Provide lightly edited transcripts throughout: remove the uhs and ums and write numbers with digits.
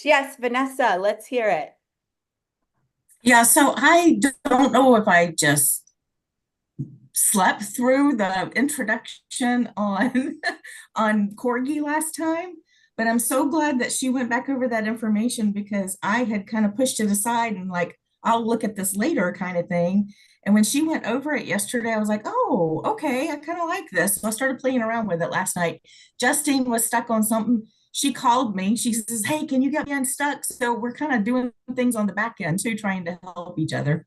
Yes, Vanessa, let's hear it. Yeah, so I don't know if I just slept through the introduction on on Corgi last time, but I'm so glad that she went back over that information because I had kind of pushed it aside and like I'll look at this later kind of thing. And when she went over it yesterday, I was like, oh, okay, I kind of like this. So I started playing around with it last night. Justine was stuck on something. She called me. She says, hey, can you get me unstuck? So we're kind of doing things on the back end too, trying to help each other.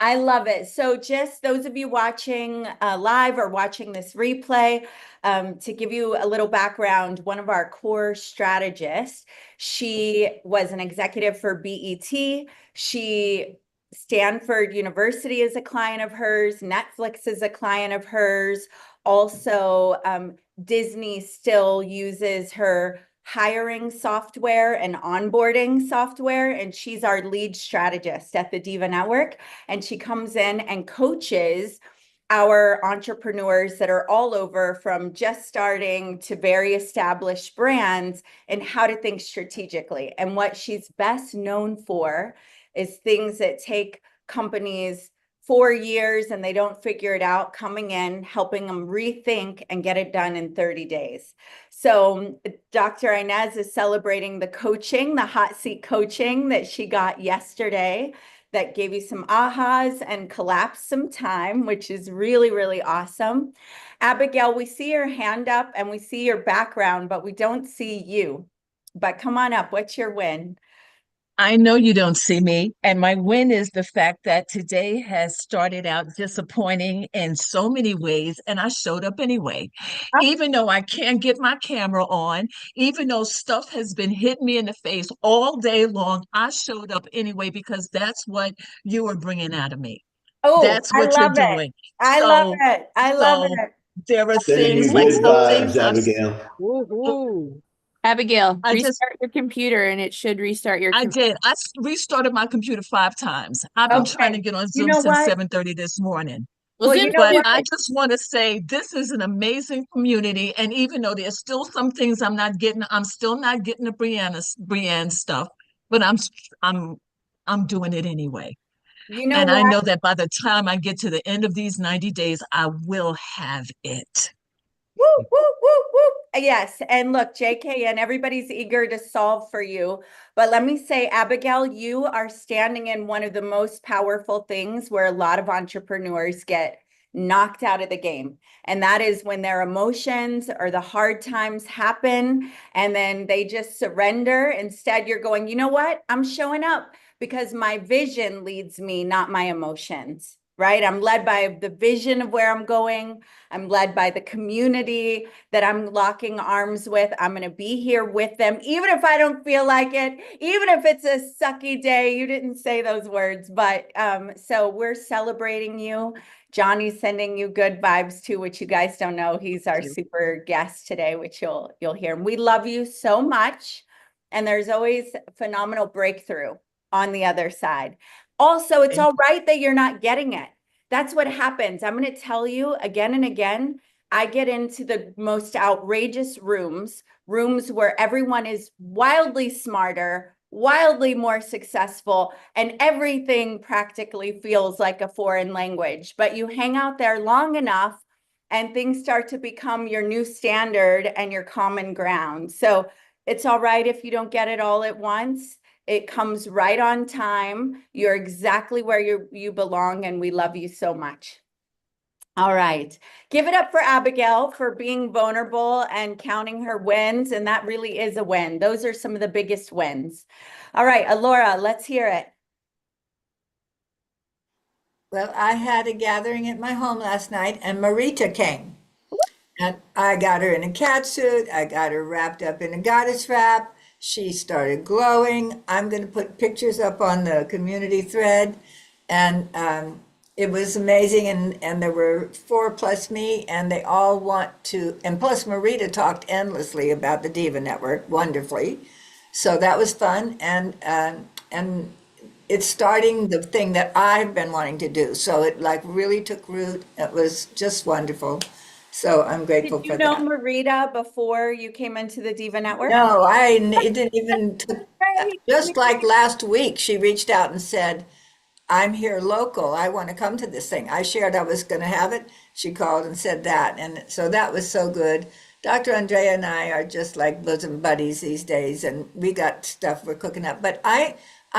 I love it. So, just those of you watching live or watching this replay, to give you a little background, one of our core strategists, she was an executive for BET. Stanford University is a client of hers. Netflix is a client of hers. Also, Disney still uses her hiring software and onboarding software, and she's our lead strategist at the Diva Network. And she comes in and coaches our entrepreneurs that are all over from just starting to very established brands and how to think strategically. And what she's best known for is things that take companies 4 years and they don't figure it out, coming in, helping them rethink and get it done in 30 days. So Dr. Inez is celebrating the coaching, the hot seat coaching that she got yesterday that gave you some ahas and collapsed some time, which is really, really awesome. Abigail, we see your hand up and we see your background, but we don't see you. But come on up. What's your win? I know you don't see me, and my win is the fact that today has started out disappointing in so many ways, and I showed up anyway. Even though I can't get my camera on, even though stuff has been hitting me in the face all day long, I showed up anyway because that's what you are bringing out of me. Oh, That's I what you're love it. doing. I love So, it. I love so it. there are Sending things you like good some things vibes, Abigail. Woohoo. Abigail, I just restart your computer and it should restart your I computer. did. Restarted my computer 5 times. I've been trying to Okay. get on You Zoom know since what? 7:30 this morning. Well, Well, Zoom you know But what? I just want to say this is an amazing community. And even though there's still some things I'm not getting, I'm still not getting the Brianna stuff, but I'm I'm doing it anyway. You know And I what? know that by the time I get to the end of these 90 days, I will have it. Woo, woo, woo, woo. Yes. And look, JK, and everybody's eager to solve for you. But let me say, Abigail, you are standing in one of the most powerful things where a lot of entrepreneurs get knocked out of the game. And that is when their emotions or the hard times happen and then they just surrender. Instead, you're going, you know what? I'm showing up because my vision leads me, not my emotions, right? I'm led by the vision of where I'm going. I'm led by the community that I'm locking arms with. I'm going to be here with them, even if I don't feel like it, even if it's a sucky day. You didn't say those words, but so we're celebrating you. Johnny's sending you good vibes too, which you guys don't know. He's our super guest today, which you'll hear. We love you so much. And there's always phenomenal breakthrough on the other side. Also, it's Thank all right that you're not getting it. That's what happens. I'm going to tell you again and again. I get into the most outrageous rooms where everyone is wildly smarter, wildly more successful, and everything practically feels like a foreign language. But you hang out there long enough and things start to become your new standard and your common ground. So it's all right if you don't get it all at once. It comes right on time. You're exactly where you belong, and we love you so much. All right. Give it up for Abigail for being vulnerable and counting her wins. And that really is a win. Those are some of the biggest wins. All right, Alora, let's hear it. Well, I had a gathering at my home last night, and Marita came. And I got her in a cat suit. I got her wrapped up in a goddess wrap. She started glowing. I'm going to put pictures up on the community thread. And it was amazing. And there were four plus me, and they all want to. And plus, Marita talked endlessly about the Diva Network, wonderfully. So that was fun. And it's starting the thing that I've been wanting to do. So it like really took root. It was just wonderful. So I'm grateful Did for you know that. Marita before you came into the Diva Network? No, it didn't even, Right. just like last week, she reached out and said, I'm here local. I want to come to this thing. I shared I was going to have it. She called and said that. And so that was so good. Dr. Andrea and I are just like bosom buddies these days, and we got stuff we're cooking up. But I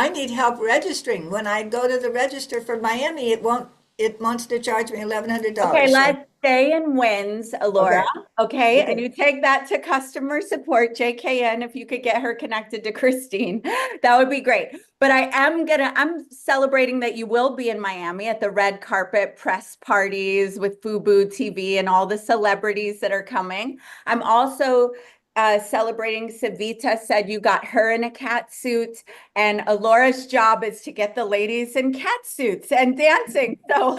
need help registering. When I go to the register for Miami, it wants to charge me Okay, $1,100. So, let's stay in wins, Alora. okay. Okay, and Okay. you take that to customer support, JKN, if you could get her connected to Christine, that would be great. But I'm celebrating that you will be in Miami at the red carpet press parties with FUBU TV and all the celebrities that are coming. I'm also celebrating Savita said you got her in a cat suit, and Alora's job is to get the ladies in cat suits and dancing. So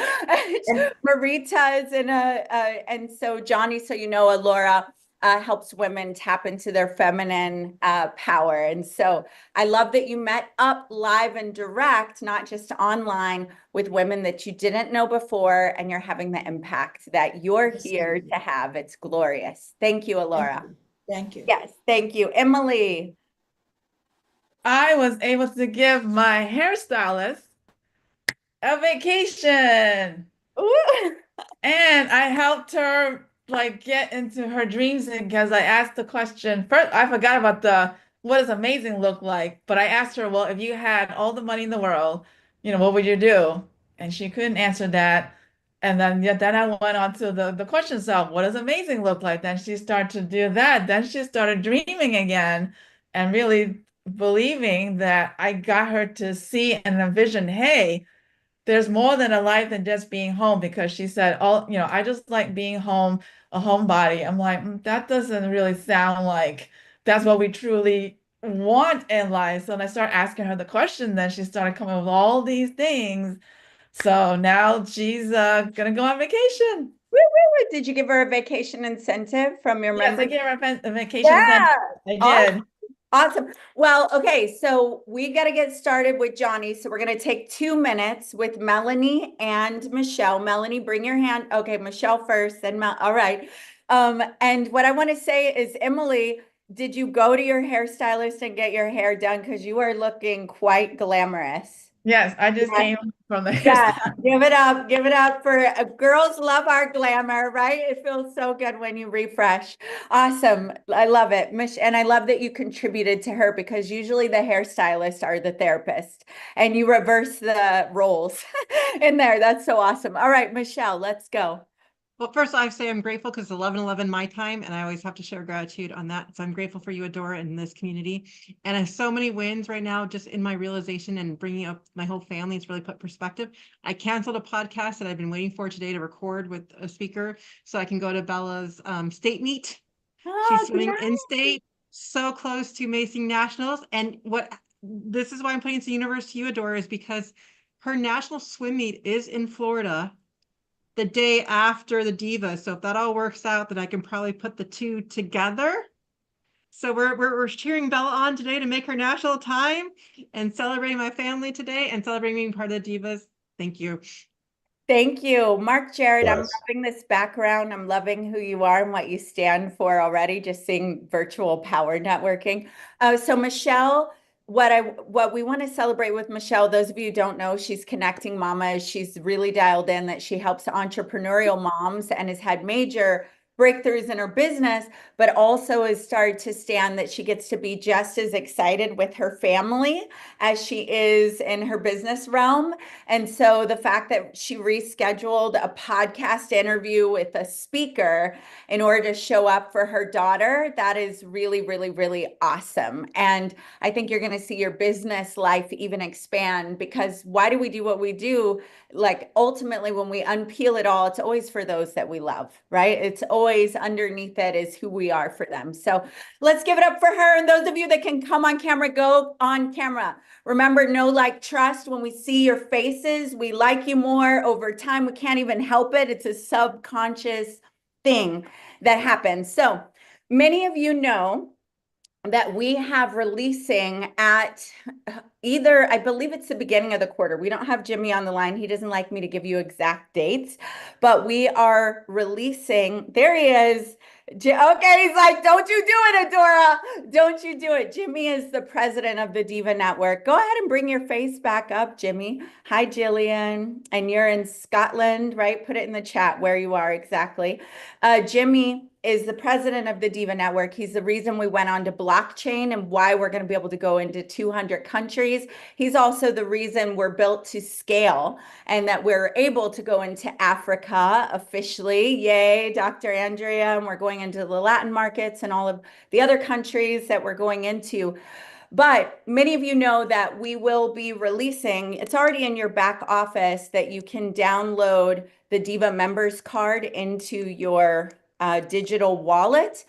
And Marita is in and so Johnny, so you know, Alora helps women tap into their feminine power. And so I love that you met up live and direct, not just online, with women that you didn't know before, and you're having the impact that you're here to have. It's glorious. Thank you, thank Alora. you. Thank you. Yes, thank you. Emily. I was able to give my hairstylist a vacation. Ooh. And I helped her like get into her dreams because I asked the question first. I forgot about the what does amazing look like, but I asked her, well, if you had all the money in the world, what would you do? And she couldn't answer that. And then I went on to the questions of what does amazing look like? Then she started to do that. Then she started dreaming again and really believing that I got her to see and envision, hey, there's more than a life than just being home, because she said, oh, I just like being home, a homebody. I'm like, that doesn't really sound like that's what we truly want in life. So then I started asking her the question, then she started coming up with all these things. So now she's gonna go on vacation. Did you give her a vacation incentive from your Yes, I member? gave her a vacation Yeah. incentive. I Awesome. did. Awesome. Well, okay, so we got to get started with Johnny. So we're going to take 2 minutes with Melanie and Michelle. Melanie, bring your hand. Okay, Michelle first, then Mel. All right. And what I want to say is, Emily, did you go to your hairstylist and get your hair done? Because you are looking quite glamorous. Yes, I just Yeah. came from the Yeah, hairstyle. give it up for girls love our glamour, right? It feels so good when you refresh. Awesome. I love it. And I love that you contributed to her, because usually the hairstylists are the therapist and you reverse the roles in there. That's so awesome. All right, Michelle, let's go. Well, first I say I'm grateful because it's 11:11 my time, and I always have to share gratitude on that. So I'm grateful for you, Adora, and this community. And I have so many wins right now just in my realization and bringing up my whole family. It's really put perspective. I canceled a podcast that I've been waiting for today to record with a speaker so I can go to Bella's state meet. She's Oh, swimming nice. in state, so close to Amazing Nationals. And this is why I'm putting it to the universe to you, Adora, is because her national swim meet is in Florida the day after the Diva. So if that all works out, then I can probably put the two together. So we're cheering Bella on today to make her national time and celebrating my family today and celebrating being part of the Divas. Thank you. Thank you. Mark Jared, I'm Yes. loving this background. I'm loving who you are and what you stand for already, just seeing virtual power networking. So Michelle, what we want to celebrate with Michelle, those of you who don't know, she's Connecting Mama. She's really dialed in that she helps entrepreneurial moms and has had major breakthroughs in her business, but also has started to stand that she gets to be just as excited with her family as she is in her business realm. And so the fact that she rescheduled a podcast interview with a speaker in order to show up for her daughter, that is really, really, really awesome. And I think you're going to see your business life even expand, because why do we do what we do? Like ultimately, when we unpeel it all, it's always for those that we love, right? It's always underneath it is who we are for them. So let's give it up for her. And those of you that can come on camera, go on camera. Remember, know, like, trust. When we see your faces, we like you more over time. We can't even help it. It's a subconscious thing that happens. So many of you know that we have releasing at either, I believe it's the beginning of the quarter. We don't have Jimmy on the line. He doesn't like me to give you exact dates, but we are releasing, there he is. Okay, he's like, don't you do it, Adora. Don't you do it. Jimmy is the president of the Diva Network. Go ahead and bring your face back up, Jimmy. Hi, Jillian. And you're in Scotland, right? Put it in the chat where you are exactly. Jimmy is the president of the Diva Network. He's the reason we went on to blockchain and why we're going to be able to go into 200 countries. He's also the reason we're built to scale and that we're able to go into Africa officially. Yay, Dr. Andrea. And we're going into the Latin markets and all of the other countries that we're going into. But many of you know that we will be releasing, it's already in your back office that you can download the Diva members card into your digital wallet.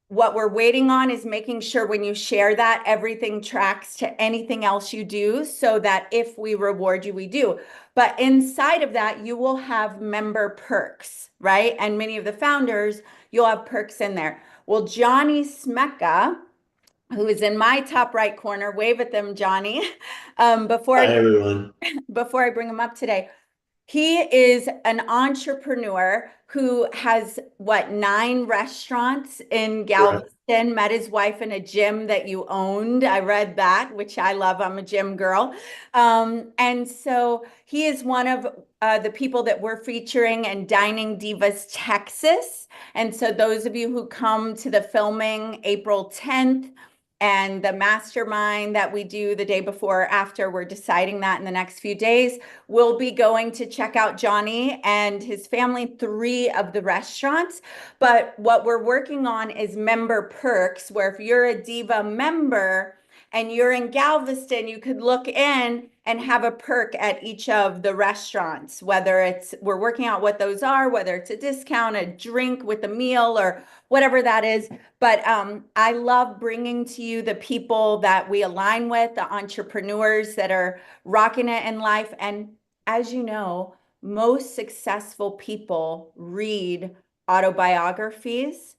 What we're waiting on is making sure when you share that, everything tracks to anything else you do so that if we reward you, we do. But inside of that, you will have member perks, right? And many of the founders, you'll have perks in there. Well, Johnny Smeka, who is in my top right corner, wave at them, Johnny, before Hi, everyone. before I bring him up today. He is an entrepreneur who has, 9 restaurants in Galveston, met his wife in a gym that you owned. I read that, which I love. I'm a gym girl. And so he is one of the people that we're featuring in Dining Divas Texas. And so those of you who come to the filming April 10th, and the mastermind that we do the day before or after, we're deciding that in the next few days. We'll be going to check out Johnny and his family, 3 of the restaurants. But what we're working on is member perks, where if you're a Diva member and you're in Galveston, you could look in and have a perk at each of the restaurants, whether it's, we're working out what those are, whether it's a discount, a drink with a meal, or whatever that is. But I love bringing to you the people that we align with, the entrepreneurs that are rocking it in life. And as you know, most successful people read autobiographies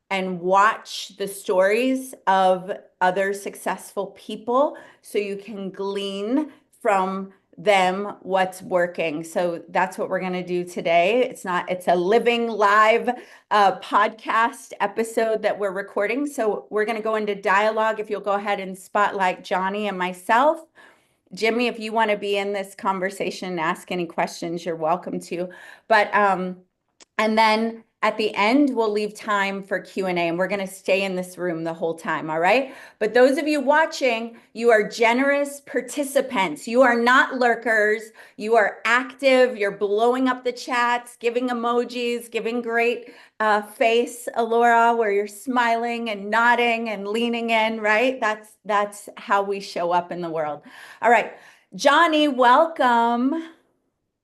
and watch the stories of other successful people so you can glean from them what's working. So that's what we're going to do today. It's a living live podcast episode that we're recording. So we're going to go into dialogue. If you'll go ahead and spotlight Johnny and myself. Jimmy, if you want to be in this conversation and ask any questions, you're welcome to. But and then at the end, we'll leave time for Q&A, and we're going to stay in this room the whole time, all right? But those of you watching, you are generous participants. You are not lurkers. You are active. You're blowing up the chats, giving emojis, giving great face, Alora, where you're smiling and nodding and leaning in, right? That's how we show up in the world. All right, Johnny, welcome.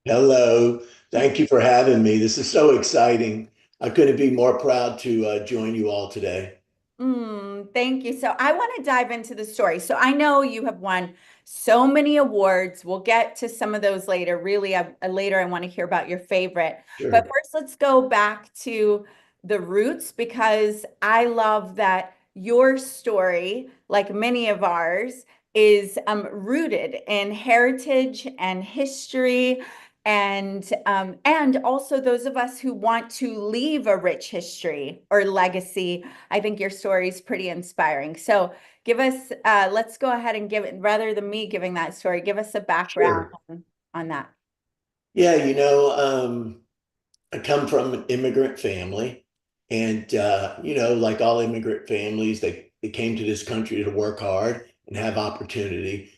Hello. Thank you for having me. This is so exciting. I couldn't be more proud to join you all today. Thank you. So I want to dive into the story. So I know you have won so many awards. We'll get to some of those later. Really, later I want to hear about your favorite. Sure. But first, let's go back to the roots, because I love that your story, like many of ours, is rooted in heritage and history. And also those of us who want to leave a rich history or legacy. I think your story is pretty inspiring. So give us, let's go ahead and give it, rather than me giving that story, give us a background on that. Yeah, I come from an immigrant family, and like all immigrant families, they came to this country to work hard and have opportunity.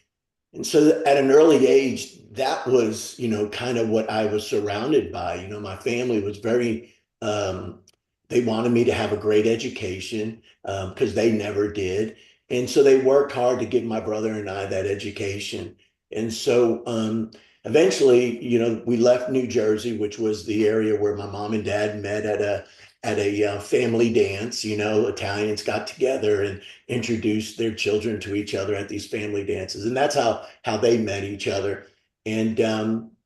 And so at an early age, that was, kind of what I was surrounded by. My family was very, they wanted me to have a great education because they never did. And so they worked hard to give my brother and I that education. And so eventually, we left New Jersey, which was the area where my mom and dad met at a family dance. Italians got together and introduced their children to each other at these family dances, and that's how they met each other. And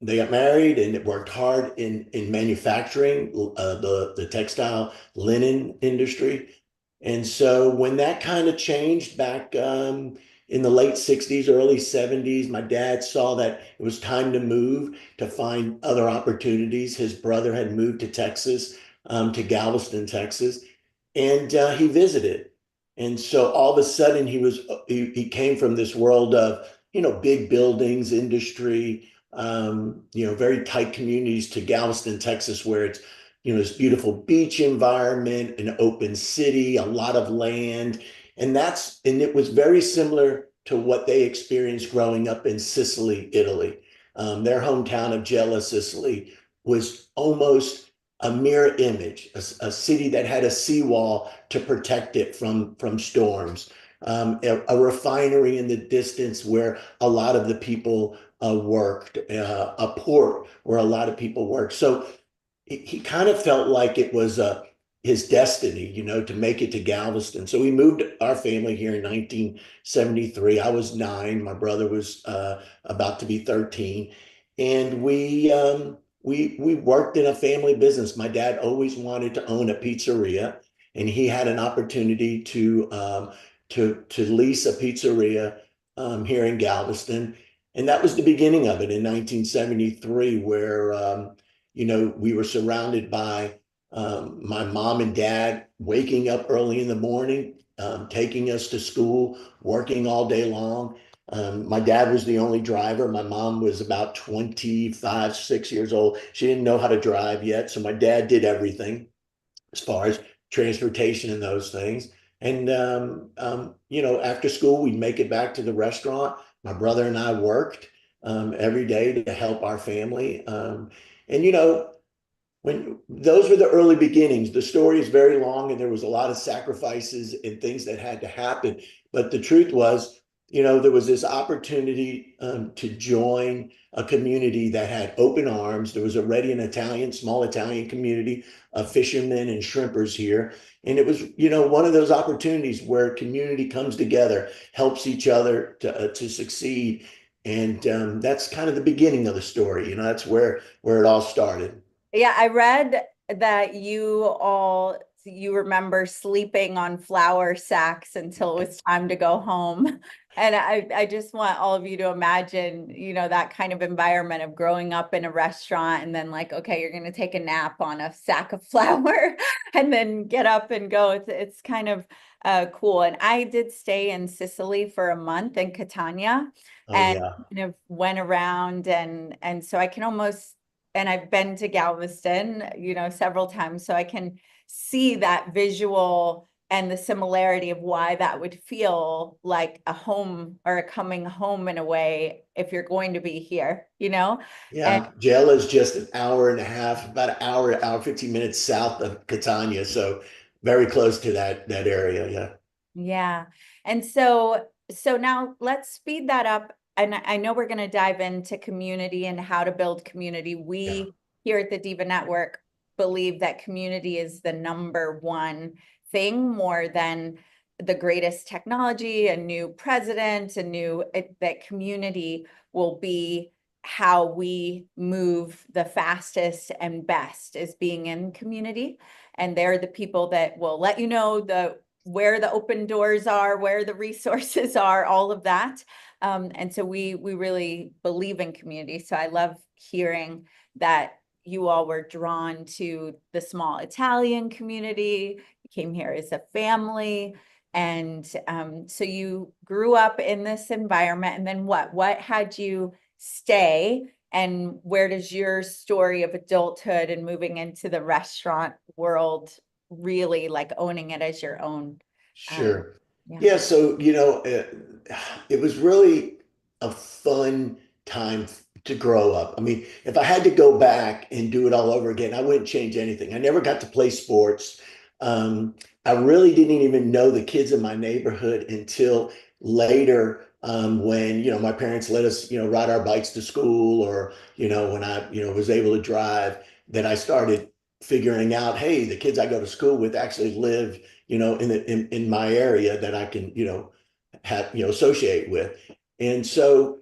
they got married and worked hard in manufacturing, the textile linen industry. And so when that kind of changed back in in the late 60s, early 70s, my dad saw that it was time to move to find other opportunities. His brother had moved to Texas, to Galveston, Texas, and he visited. And so all of a sudden he came from this world of, big buildings, industry, very tight communities to Galveston, Texas, where it's, this beautiful beach environment, an open city, a lot of land. And it was very similar to what they experienced growing up in Sicily, Italy. Their hometown of Gela, Sicily was almost a mirror image, a city that had a seawall to protect it from storms, a refinery in the distance where a lot of the people worked, a port where a lot of people worked. So he kind of felt like it was his destiny, to make it to Galveston. So we moved our family here in 1973. I was 9. My brother was about to be 13, and we worked in a family business. My dad always wanted to own a pizzeria, and he had an opportunity to lease a pizzeria here in Galveston, and that was the beginning of it in 1973, where we were surrounded by my mom and dad waking up early in the morning, taking us to school, working all day long. My dad was the only driver. My mom was about 25, 6 years old. She didn't know how to drive yet. So my dad did everything as far as transportation and those things. And, after school, we'd make it back to the restaurant. My brother and I worked every day to help our family. And, when those were the early beginnings. The story is very long and there was a lot of sacrifices and things that had to happen. But the truth was, there was this opportunity to join a community that had open arms. There was already an small Italian community of fishermen and shrimpers here. And it was, one of those opportunities where community comes together, helps each other to succeed. And that's kind of the beginning of the story. That's where it all started. Yeah, I read that you remember sleeping on flour sacks until it was time to go home. And I just want all of you to imagine, that kind of environment of growing up in a restaurant and then like, okay, you're going to take a nap on a sack of flour and then get up and go. It's kind of cool. And I did stay in Sicily for a month in Catania Oh, and yeah. kind of went around and so I can almost, and I've been to Galveston, several times, so I can see that visual and the similarity of why that would feel like a home or a coming home in a way if you're going to be here, And Yeah, Gela is just an hour and a half, about an hour, 15 minutes south of Catania. So very close to that area. Yeah. yeah. And so now let's speed that up. And I know we're going to dive into community and how to build community. We here at the Diva Network believe that community is the number one thing, more than the greatest technology, a new president, that community will be how we move the fastest and best, is being in community. And they're the people that will let you know where the open doors are, where the resources are, all of that. And so we really believe in community. So I love hearing that you all were drawn to the small Italian community. You came here as a family. And so you grew up in this environment. And then what had you stay? And where does your story of adulthood and moving into the restaurant world, really like owning it as your own? Sure. Yeah. Yeah. So, it was really a fun time to grow up. I mean, if I had to go back and do it all over again, I wouldn't change anything. I never got to play sports. I really didn't even know the kids in my neighborhood until later, when, my parents let us, ride our bikes to school, or, when I, was able to drive, that I started figuring out, hey, the kids I go to school with actually live, in my area that I can, have, associate with. And so,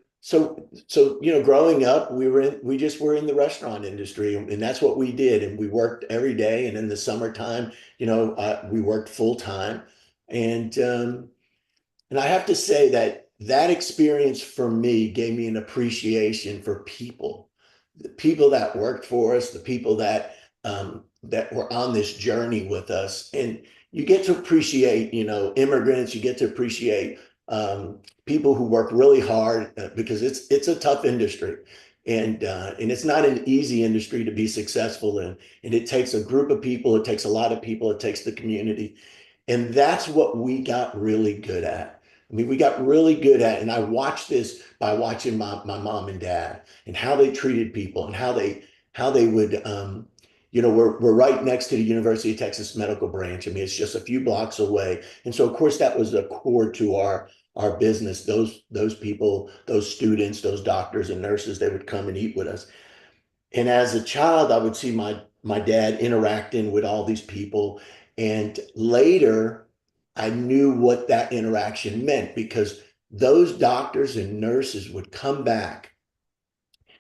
growing up, we just were in the restaurant industry, and that's what we did. And we worked every day. And in the summertime, we worked full time. And I have to say that that experience for me gave me an appreciation for people, the people that worked for us, the people that were on this journey with us. And you get to appreciate, immigrants, you get to appreciate people who work really hard because it's a tough industry. And it's not an easy industry to be successful in. And it takes a group of people, it takes a lot of people, it takes the community. And that's what we got really good at. I mean, we got really good at, and I watched this by watching my mom and dad and how they treated people and how they would we're right next to the University of Texas Medical Branch. I mean, it's just a few blocks away. And so of course that was a core to our business. Those people, those students, those doctors and nurses, they would come and eat with us. And as a child, I would see my dad interacting with all these people. And later, I knew what that interaction meant because those doctors and nurses would come back.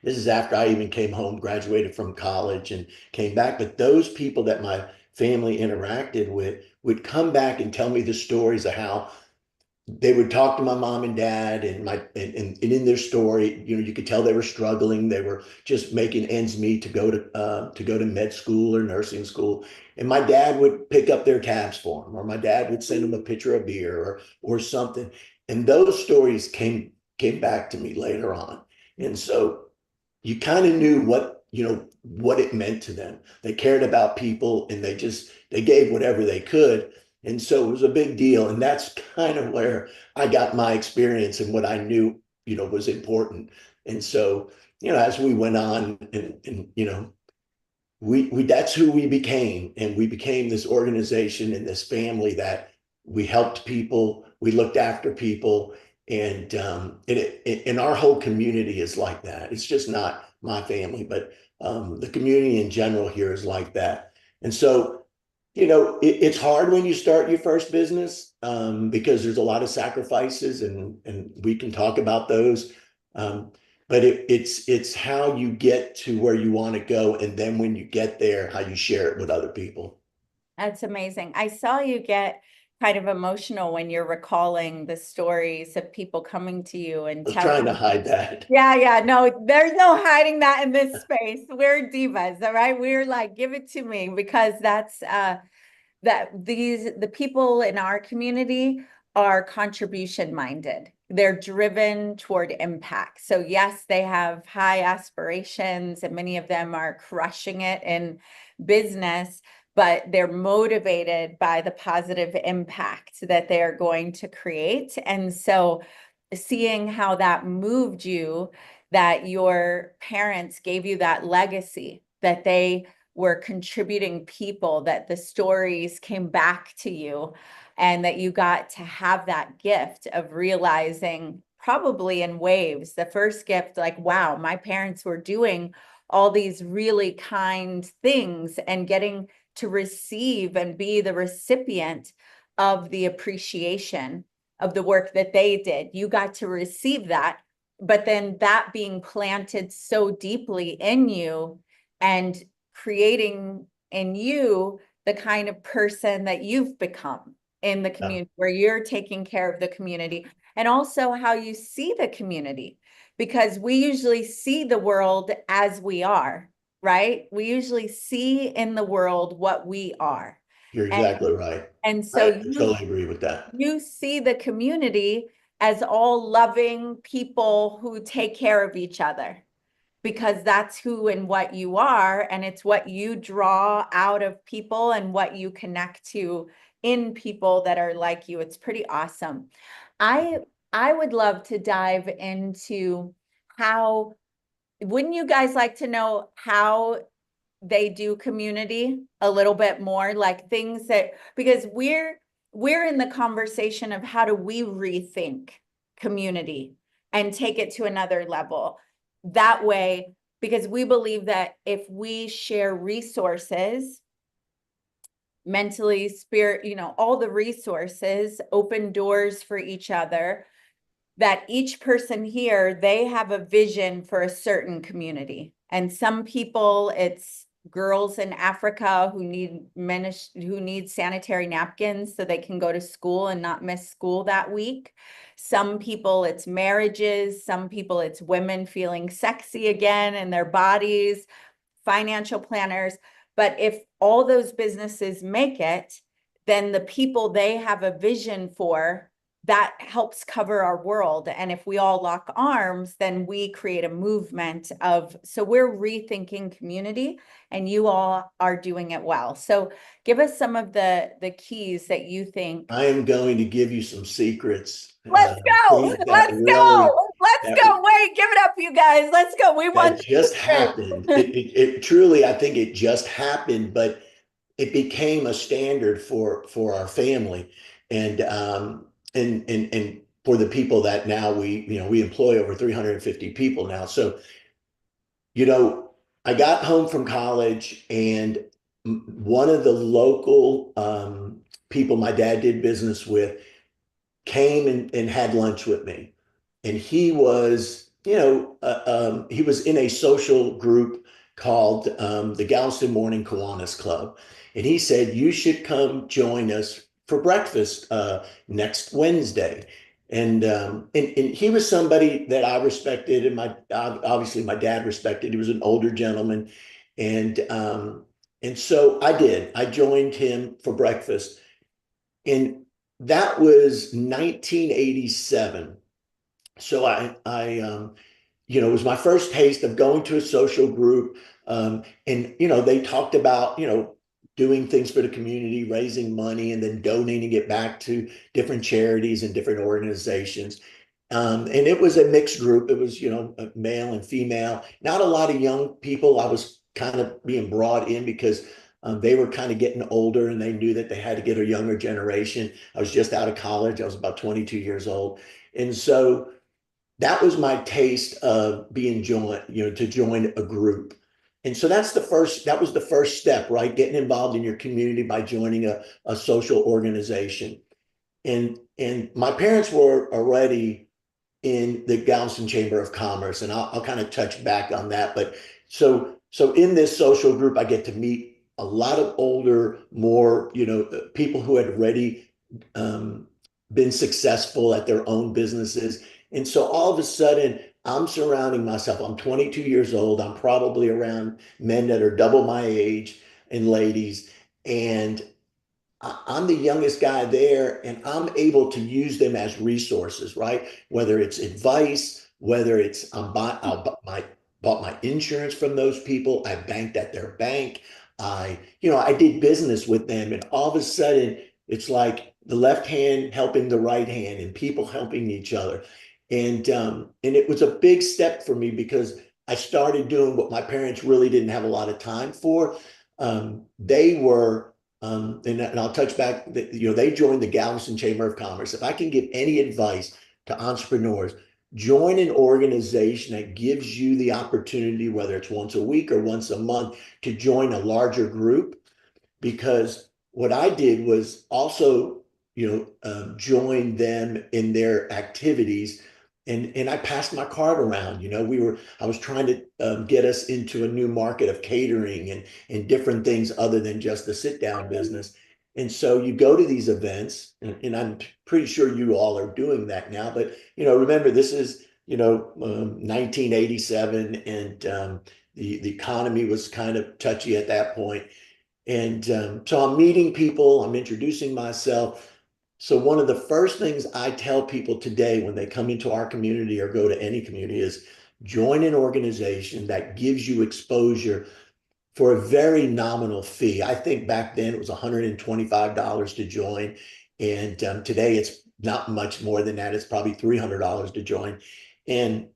This is after I even came home, graduated from college and came back. But those people that my family interacted with would come back and tell me the stories of how they would talk to my mom and dad and in their story, you could tell they were struggling. They were just making ends meet to go to med school or nursing school. And my dad would pick up their tabs for them, or my dad would send them a pitcher of beer or something. And those stories came back to me later on. And so you kind of knew what it meant to them. They cared about people and they gave whatever they could. And so it was a big deal. And that's kind of where I got my experience and what I knew, was important. And so, as we went on and we that's who we became. And we became this organization and this family that we helped people, we looked after people. And our whole community is like that. It's just not my family, but the community in general here is like that. And so, it's hard when you start your first business because there's a lot of sacrifices, and we can talk about those. But it's how you get to where you want to go, and then when you get there, how you share it with other people. That's amazing. I saw you get kind of emotional when you're recalling the stories of people coming to you and I was telling trying to hide that. Yeah, no, there's no hiding that in this space. We're divas, all right? We're like, give it to me, because that's the people in our community are contribution minded. They're driven toward impact. So yes, they have high aspirations and many of them are crushing it in business, but they're motivated by the positive impact that they are going to create. And so seeing how that moved you, that your parents gave you that legacy, that they were contributing people, that the stories came back to you, and that you got to have that gift of realizing, probably in waves, the first gift, like, wow, my parents were doing all these really kind things, and getting to receive and be the recipient of the appreciation of the work that they did. You got to receive that, but then that being planted so deeply in you and creating in you the kind of person that you've become in the community, where you're taking care of the community, and also how you see the community, because we usually see the world as we are, right? We usually see in the world what we are. You're exactly right. And so I totally agree with that. You see the community as all loving people who take care of each other, because that's who and what you are, and it's what you draw out of people and what you connect to in people that are like you. It's pretty awesome. I would love to dive into how, wouldn't you guys like to know how they do community a little bit more, like things that, because we're in the conversation of how do we rethink community and take it to another level that way, because we believe that if we share resources, mentally, spirit, all the resources, open doors for each other, that each person here, they have a vision for a certain community. And some people, it's girls in Africa who need sanitary napkins so they can go to school and not miss school that week. Some people it's marriages, some people it's women feeling sexy again in their bodies, financial planners. But if all those businesses make it, then the people they have a vision for, that helps cover our world. And if we all lock arms, then we create a movement of, so we're rethinking community, and you all are doing it well. So give us some of the keys that you think. I am going to give you some secrets. Let's go. Things that Let's really, go. Let's that- go. Wait, give it up, you guys. Let's go. We want that just secrets. happened. It truly, I think it just happened, but it became a standard for our family, and for the people that now we employ over 350 people now. So, I got home from college, and one of the local people my dad did business with came and had lunch with me. And he was, he was in a social group called the Galveston Morning Kiwanis Club. And he said, you should come join us for breakfast next Wednesday. And he was somebody that I respected, and obviously my dad respected. He was an older gentleman. And so I did. I joined him for breakfast. And that was 1987. So it was my first taste of going to a social group. And they talked about, doing things for the community, raising money, and then donating it back to different charities and different organizations. And it was a mixed group. It was, male and female, not a lot of young people. I was kind of being brought in because they were kind of getting older, and they knew that they had to get a younger generation. I was just out of college. I was about 22 years old. And so that was my taste of being to join a group. And so that was the first step, right? Getting involved in your community by joining a social organization. And my parents were already in the Galveston Chamber of Commerce, and I'll kind of touch back on that. But so in this social group, I get to meet a lot of older, more, people who had already been successful at their own businesses. And so all of a sudden, I'm surrounding myself. I'm 22 years old. I'm probably around men that are double my age and ladies. And I'm the youngest guy there, and I'm able to use them as resources, right? Whether it's advice, whether it's bought my insurance from those people. I banked at their bank. I did business with them, and all of a sudden, it's like the left hand helping the right hand, and people helping each other. And it was a big step for me because I started doing what my parents really didn't have a lot of time for. They were, and I'll touch back, they joined the Galveston Chamber of Commerce. If I can give any advice to entrepreneurs, join an organization that gives you the opportunity, whether it's once a week or once a month, to join a larger group. Because what I did was also, join them in their activities. And I passed my card around. I was trying to get us into a new market of catering and different things other than just the sit down business. And so you go to these events, and I'm pretty sure you all are doing that now. But remember, this is 1987, and the economy was kind of touchy at that point. And so I'm meeting people, I'm introducing myself. So one of the first things I tell people today when they come into our community or go to any community is join an organization that gives you exposure for a very nominal fee. I think back then it was $125 to join. And today it's not much more than that. It's probably $300 to join. And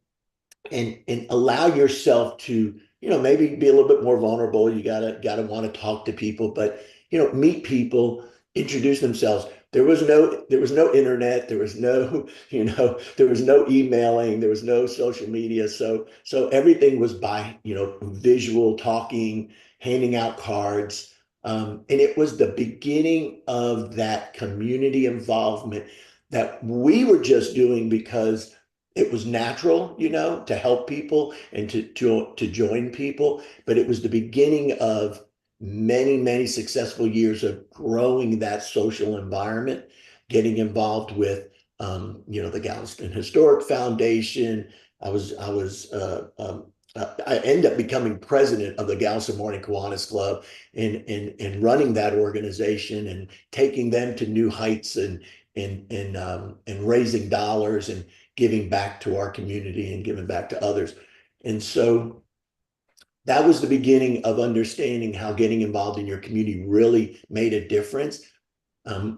allow yourself to, maybe be a little bit more vulnerable. You gotta want to talk to people, but meet people, introduce themselves. There was no internet, there was no, there was no emailing, there was no social media. So everything was by, visual, talking, handing out cards. And it was the beginning of that community involvement that we were just doing because it was natural, to help people and to join people, but it was the beginning of many, many successful years of growing that social environment, getting involved with, the Galveston Historic Foundation. I ended up becoming president of the Galveston Morning Kiwanis Club and running that organization and taking them to new heights and raising dollars and giving back to our community and giving back to others. And so that was the beginning of understanding how getting involved in your community really made a difference.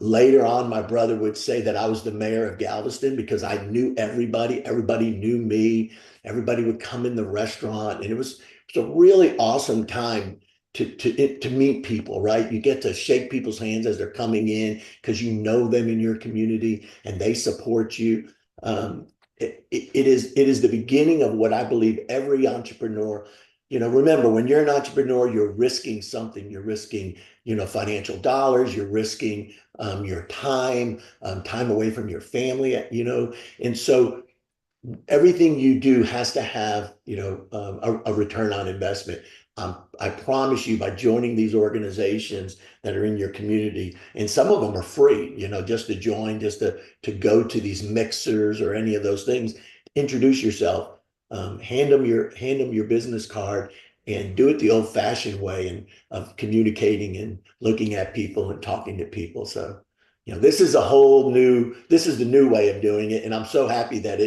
Later on, my brother would say that I was the mayor of Galveston because I knew everybody. Everybody knew me. Everybody would come in the restaurant, and it was a really awesome time to meet people. Right, you get to shake people's hands as they're coming in because you know them in your community and they support you. It is the beginning of what I believe every entrepreneur. Remember, when you're an entrepreneur, you're risking something. You're risking, financial dollars. You're risking your time, time away from your family. And so everything you do has to have, a return on investment. I promise you, by joining these organizations that are in your community, and some of them are free, just to join, just to go to these mixers or any of those things, introduce yourself, hand them your business card, and do it the old-fashioned way and of communicating and looking at people and talking to people. So, this is the new way of doing it, and I'm so happy that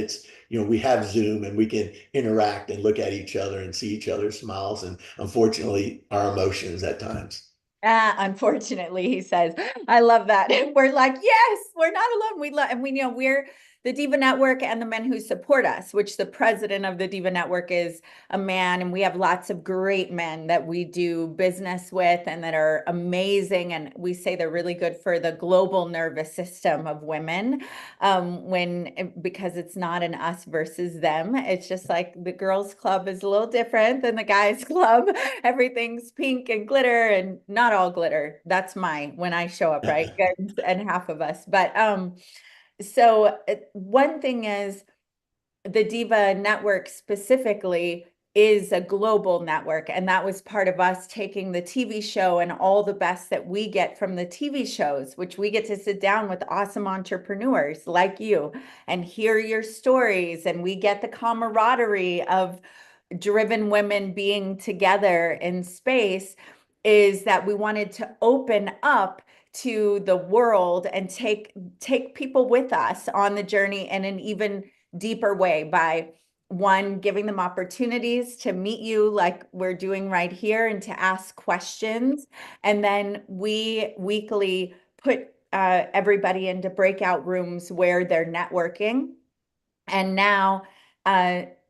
we have Zoom and we can interact and look at each other and see each other's smiles and unfortunately our emotions at times. Unfortunately, he says, I love that. We're like, yes, we're not alone. We love, and we know we're the Diva Network and the men who support us, which the president of the Diva Network is a man. And we have lots of great men that we do business with and that are amazing. And we say they're really good for the global nervous system of women, because it's not an us versus them. It's just like the girls' club is a little different than the guys' club. Everything's pink and glitter, and not all glitter. That's when I show up, right? And half of us. But so one thing is the Diva Network specifically is a global network. And that was part of us taking the TV show and all the best that we get from the TV shows, which we get to sit down with awesome entrepreneurs like you and hear your stories. And we get the camaraderie of driven women being together in space, is that we wanted to open up to the world and take people with us on the journey in an even deeper way by giving them opportunities to meet you like we're doing right here and to ask questions. And then we weekly put everybody into breakout rooms where they're networking. And now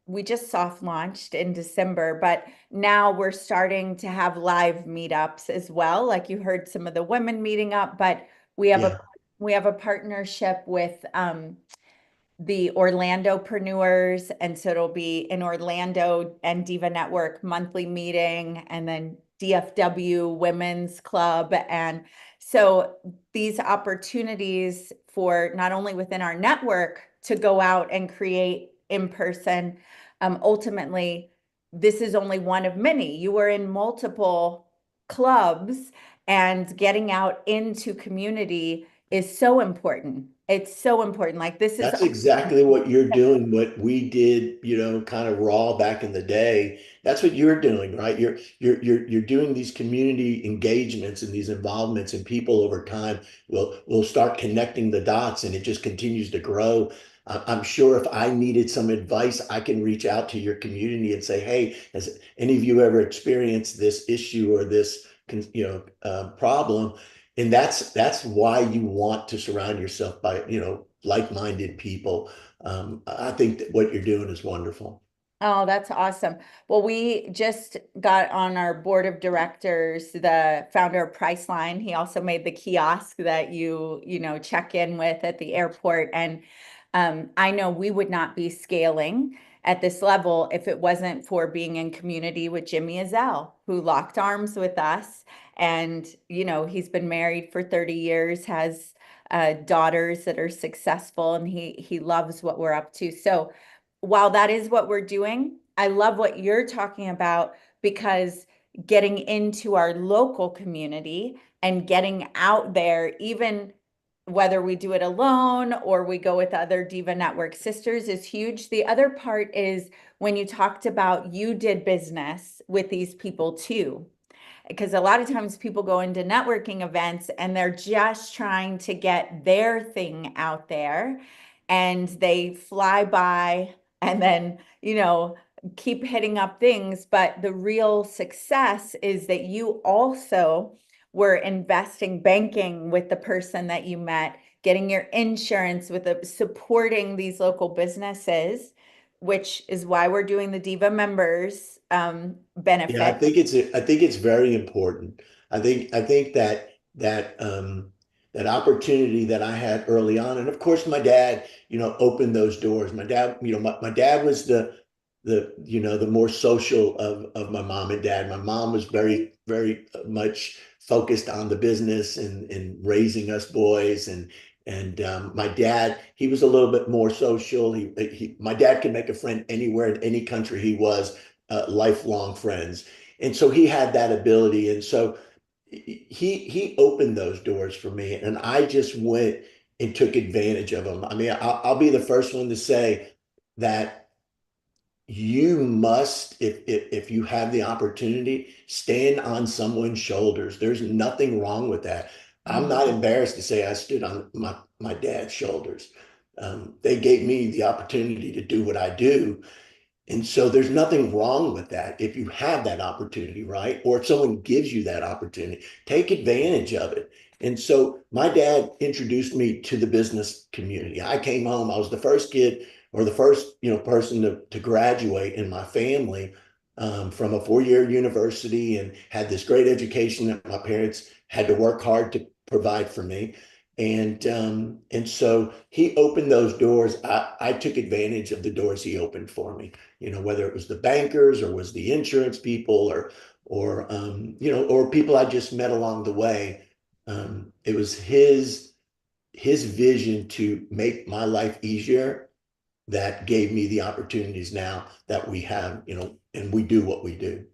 we just soft launched in December, but now we're starting to have live meetups as well. Like you heard some of the women meeting up, but we have a partnership with the Orlandopreneurs. And so it'll be in Orlando and Diva Network monthly meeting, and then DFW Women's Club. And so these opportunities for not only within our network to go out and create in person, ultimately, this is only one of many. You are in multiple clubs, and getting out into community is so important. It's so important. Like That's exactly what you're doing, what we did, kind of raw back in the day. That's what you're doing, right? You're doing these community engagements and these involvements, and people over time will start connecting the dots, and it just continues to grow. I'm sure if I needed some advice, I can reach out to your community and say, hey, has any of you ever experienced this issue or this problem? And that's why you want to surround yourself by, like-minded people. I think that what you're doing is wonderful. Oh, that's awesome. Well, we just got on our board of directors, the founder of Priceline. He also made the kiosk that you check in with at the airport. And I know we would not be scaling at this level if it wasn't for being in community with Jimmy Azell, who locked arms with us. And, he's been married for 30 years, has daughters that are successful, and he loves what we're up to. So while that is what we're doing, I love what you're talking about, because getting into our local community and getting out there, even whether we do it alone or we go with other Diva Network sisters, is huge. The other part is when you talked about you did business with these people too. Because a lot of times people go into networking events and they're just trying to get their thing out there, and they fly by and then, keep hitting up things. But the real success is that you also were investing, banking with the person that you met, getting your insurance with supporting these local businesses, which is why we're doing the Diva members Yeah, I benefit. think it's very important. I think that opportunity that I had early on, and of course my dad, opened those doors. My dad, my dad was the more social of my mom and dad. My mom was very, very much focused on the business and raising us boys, and my dad, he was a little bit more social. My dad could make a friend anywhere in any country he was, lifelong friends. And so he had that ability. And so he opened those doors for me. And I just went and took advantage of them. I mean, I'll be the first one to say that you must, if you have the opportunity, stand on someone's shoulders. There's nothing wrong with that. I'm not embarrassed to say I stood on my dad's shoulders. They gave me the opportunity to do what I do, and so there's nothing wrong with that if you have that opportunity, right? Or if someone gives you that opportunity, take advantage of it. And so my dad introduced me to the business community. I came home, I was the first kid or the first, person to graduate in my family, from a 4-year university, and had this great education that my parents had to work hard to provide for me. And so he opened those doors. I took advantage of the doors he opened for me, whether it was the bankers or was the insurance people, or people I just met along the way. It was his vision to make my life easier that gave me the opportunities now that we have, and we do what we do.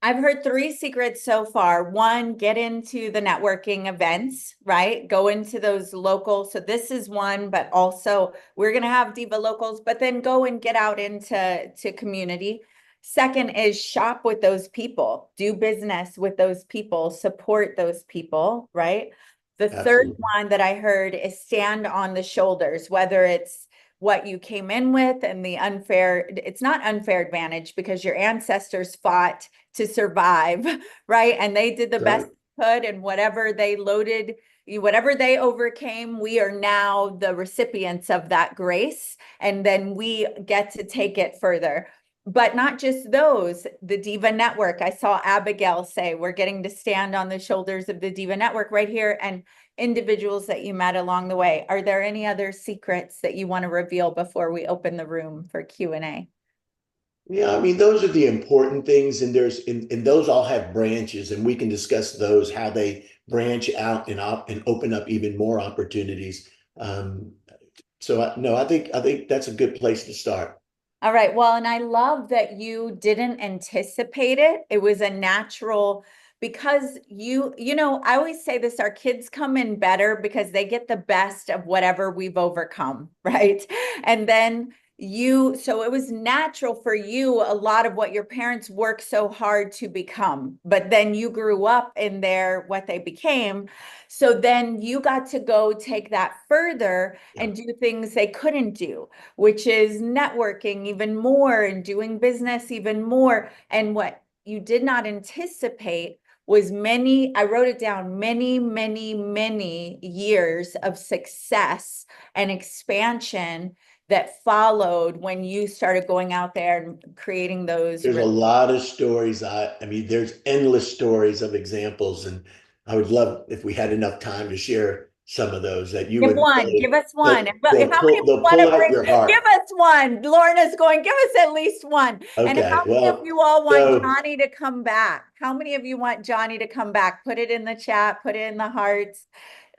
I've heard 3 secrets so far. One, get into the networking events, right? Go into those local. So this is one, but also we're going to have Diva locals, but then go and get out into community. Second is shop with those people, do business with those people, support those people, right? The third Absolutely. one that I heard is stand on the shoulders, whether it's what you came in with and the unfair, it's not unfair advantage because your ancestors fought to survive, right? And they did the best they could, and whatever they loaded, whatever they overcame, we are now the recipients of that grace. And then we get to take it further. But not just those, the Diva Network. I saw Abigail say, we're getting to stand on the shoulders of the Diva Network right here, and individuals that you met along the way. Are there any other secrets that you want to reveal before we open the room for Q&A? Yeah, I mean, those are the important things, and those all have branches, and we can discuss those, how they branch out and open up even more opportunities. No, I think that's a good place to start. All right. Well, and I love that you didn't anticipate it. It was a natural, because I always say this, our kids come in better because they get the best of whatever we've overcome, right? And then so it was natural for you, a lot of what your parents worked so hard to become, but then you grew up in what they became. So then you got to go take that further and do things they couldn't do, which is networking even more and doing business even more. And what you did not anticipate was I wrote it down, many, many, many years of success and expansion that followed when you started going out there and creating those. There's a lot of stories. I mean, there's endless stories of examples, and I would love if we had enough time to share some of those that you Give would one, really, give us one. they'll How many pull of you they'll want pull to out bring? your heart. Give us one. Lorna's going, give us at least one. And Okay, how many of well, you all want so Johnny to come back? How many of you want Johnny to come back? Put it in the chat, put it in the hearts.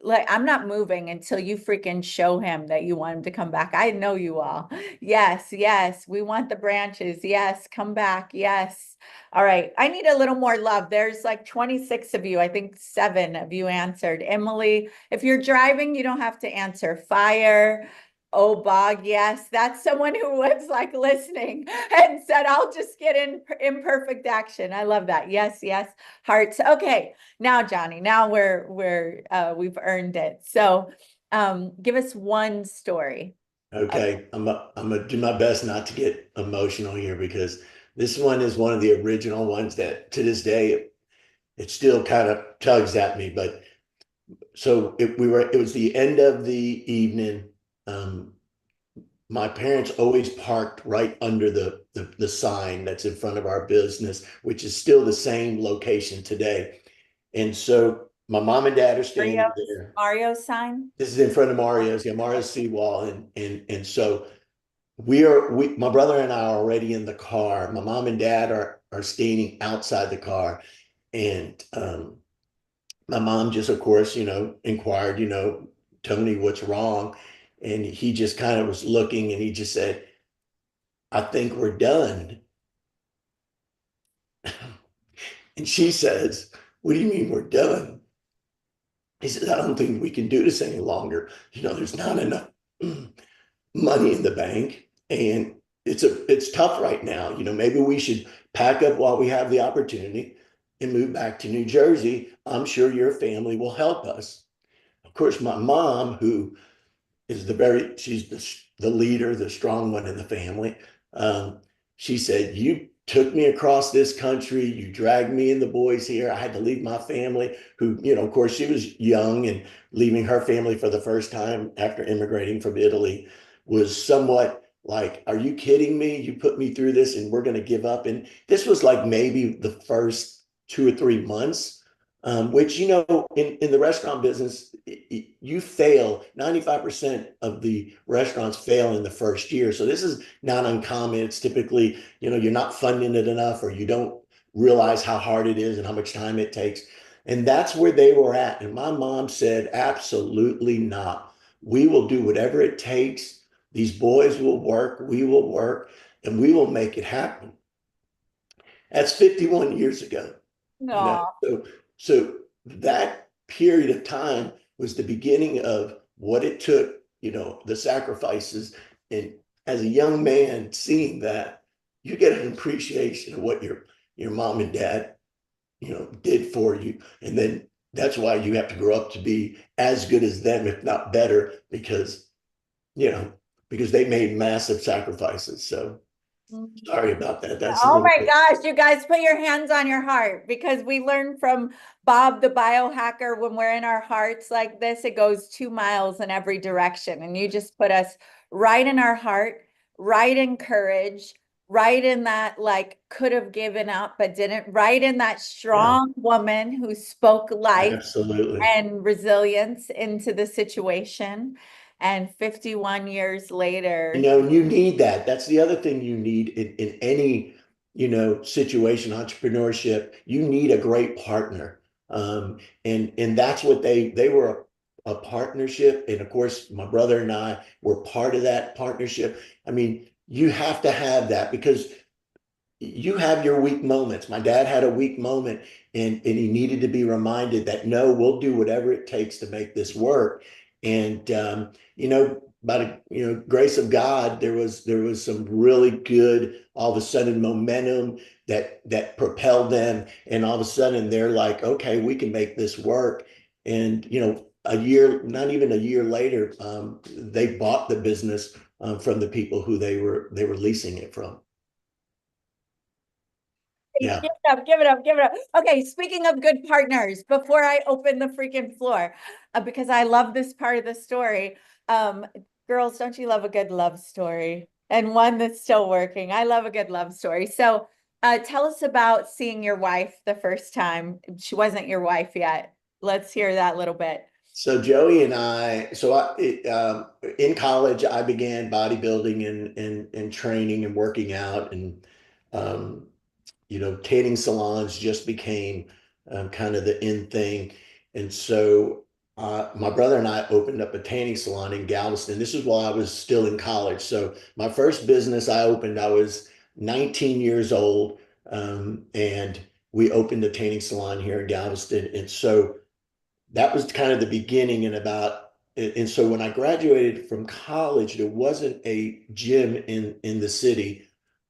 Like, I'm not moving until you freaking show him that you want him to come back. I know you all. Yes, yes, we want the branches. Yes, come back. Yes. All right. I need a little more love. There's like 26 of you. I think 7 of you answered. Emily, if you're driving, you don't have to answer. Fire. Oh, Bog, yes, that's someone who was like listening and said, I'll just get in imperfect action. I love that. Yes, yes, hearts. Okay, now Johnny, now we've earned it. So give us one story. Okay, I'm gonna do my best not to get emotional here because this one is one of the original ones that to this day it still kind of tugs at me. But so it was the end of the evening. Um, my parents always parked right under the sign that's in front of our business, which is still the same location today. And so my mom and dad are standing there. Mario sign. This is in front of Mario's, yeah, Mario's seawall. And so my brother and I are already in the car. My mom and dad are standing outside the car. And my mom just, of course, inquired, Tony, what's wrong? And he just kind of was looking and he just said, I think we're done. And she says, what do you mean we're done? He says, I don't think we can do this any longer. There's not enough money in the bank and it's tough right now. Maybe we should pack up while we have the opportunity and move back to New Jersey. I'm sure your family will help us. Of course, my mom, who is she's the leader, the strong one in the family. She said, you took me across this country, you dragged me and the boys here. I had to leave my family, who, of course, she was young, and leaving her family for the first time after immigrating from Italy was somewhat like, are you kidding me? You put me through this and we're going to give up. And this was like maybe the first 2 or 3 months. Which, in the restaurant business, you fail. 95% of the restaurants fail in the first year. So this is not uncommon. It's typically, you're not funding it enough, or you don't realize how hard it is and how much time it takes. And that's where they were at. And my mom said, absolutely not. We will do whatever it takes. These boys will work, we will work, and we will make it happen. That's 51 years ago. No. So that period of time was the beginning of what it took, the sacrifices. And as a young man, seeing that, you get an appreciation of what your mom and dad, did for you. And then that's why you have to grow up to be as good as them, if not better, because they made massive sacrifices. So sorry about that. Oh my gosh, you guys put your hands on your heart, because we learned from Bob the biohacker, when we're in our hearts like this, it goes 2 miles in every direction. And you just put us right in our heart, right in courage, right in that, like, could have given up but didn't, right in that strong woman who spoke life Absolutely. and resilience into the situation. And 51 years later, you need that. That's the other thing you need in any, situation, entrepreneurship. You need a great partner. And that's what they were a partnership. And of course, my brother and I were part of that partnership. I mean, you have to have that, because you have your weak moments. My dad had a weak moment, and he needed to be reminded that, no, we'll do whatever it takes to make this work. And by the grace of God, there was some really good, all of a sudden, momentum that propelled them, and all of a sudden they're like, okay, we can make this work. And a year, not even a year later, they bought the business from the people who they were leasing it from. Yeah. Give it up, give it up, give it up. Okay, speaking of good partners, before I open the freaking floor, because I love this part of the story. Girls, don't you love a good love story? And one that's still working. I love a good love story. So tell us about seeing your wife the first time. She wasn't your wife yet. Let's hear that little bit. So Joey and I, in college, I began bodybuilding and training and working out, and tanning salons just became kind of the in thing. And so my brother and I opened up a tanning salon in Galveston. This is while I was still in college. So my first business I opened, I was 19 years old, and we opened a tanning salon here in Galveston. And so that was kind of the beginning. And so when I graduated from college, there wasn't a gym in the city.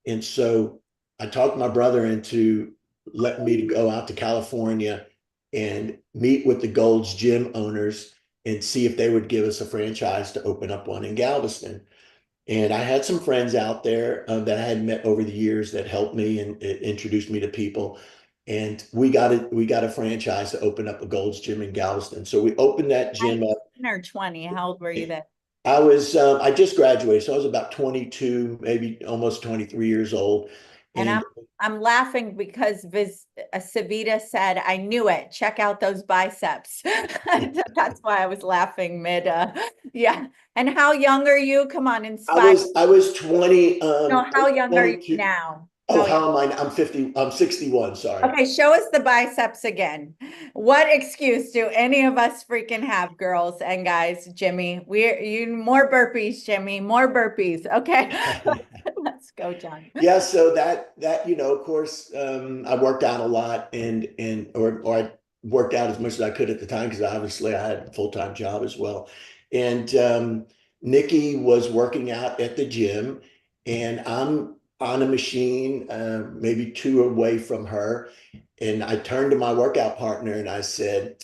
And so I talked my brother into letting me to go out to California and meet with the Gold's Gym owners and see if they would give us a franchise to open up one in Galveston. And I had some friends out there that I had met over the years that helped me and introduced me to people. And we got a franchise to open up a Gold's Gym in Galveston. So we opened that gym up. 19 or 20? How old were you then? I just graduated, so I was about 22, maybe almost 23 years old. And I'm laughing because Savita said, I knew it. Check out those biceps. That's why I was laughing mid yeah. And how young are you? Come on, inspire. I was 20, No, how young are you 22. now? Oh, How young? how am I? I'm 50, I'm 61, sorry. Okay, show us the biceps again. What excuse do any of us freaking have, girls and guys? Jimmy, you more burpees, Jimmy, more burpees. Okay. Let's go, John. Yeah, so that of course, I worked out a lot or I worked out as much as I could at the time because obviously I had a full-time job as well. And Nikki was working out at the gym, and I'm on a machine, maybe two away from her. And I turned to my workout partner and I said,